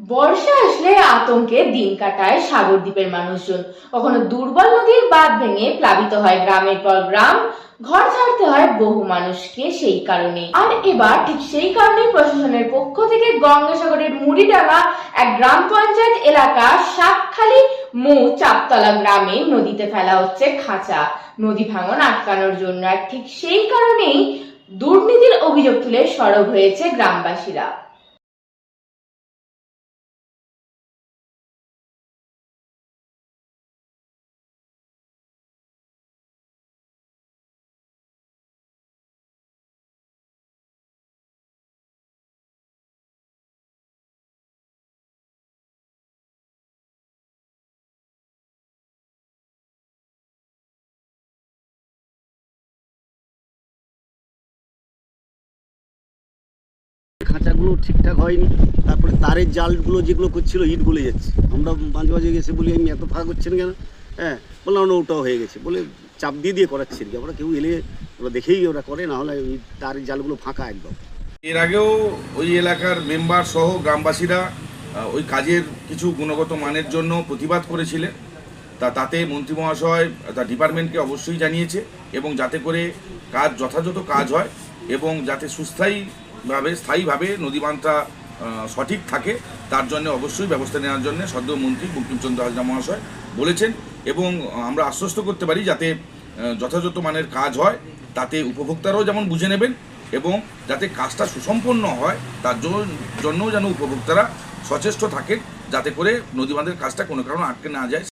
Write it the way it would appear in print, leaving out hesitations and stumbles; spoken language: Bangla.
বর্ষা আসলে আতঙ্কে দিন কাটায় সাগরদ্বীপের মানুষজন। কখনো দুর্বল নদীর বাঁধ ভেঙে প্লাবিত হয় গ্রামের পর গ্রাম, ঘর ছাড়তে হয় বহু মানুষকে সেই কারণে। আর এবার ঠিক সেই কারণে প্রশাসনের পক্ষ থেকে গঙ্গাসাগরের মুড়িডাঙ্গা এক গ্রাম পঞ্চায়েত এলাকা শাকখালী চাপতলা গ্রামে নদীতে ফেলা হচ্ছে খাঁচা, নদী ভাঙন আটকানোর জন্য। আর ঠিক সেই কারণেই দুর্নীতির অভিযোগ তুলে সরব হয়েছে গ্রামবাসীরা। খাঁচাগুলো ঠিকঠাক হয়নি, তারপরে তারের জালগুলো যেগুলো করছিল ইট গলে যাচ্ছে। আমরা মাঝে মাঝে গেছে বলি আমি এত ফাঁকা করছেন কেন, হ্যাঁ বললাম না ওটাও হয়ে গেছে বলে চাপ দিয়ে দিয়ে করাচ্ছি আর কি। আমরা কেউ এলে ওরা দেখেই ওরা করে, না হলে ওই তারের জালগুলো ফাঁকা একদম। এর আগেও ওই এলাকার মেম্বার সহ গ্রামবাসীরা ওই কাজের কিছু গুণগত মানের জন্য প্রতিবাদ করেছিলেন। তাতে মন্ত্রী মহাশয় তার ডিপার্টমেন্টকে অবশ্যই জানিয়েছে, এবং যাতে করে কাজ যথাযথ কাজ হয় এবং যাতে স্থায়ীভাবে নদীবাঁধটা সঠিক থাকে, তার জন্য অবশ্যই ব্যবস্থা নেওয়ার জন্য সদ্য মন্ত্রী বঙ্কিমচন্দ্র হাজরা মহাশয় বলেছেন। এবং আমরা আশ্বস্ত করতে পারি যাতে যথাযথ মানের কাজ হয়, তাতে উপভোক্তারাও যেমন বুঝে নেবেন এবং যাতে কাজটা সুসম্পন্ন হয় তার জন্যও যেন উপভোক্তারা সচেষ্ট থাকেন, যাতে করে নদীবাঁধের কাজটা কোনো কারণে আটকে না যায়।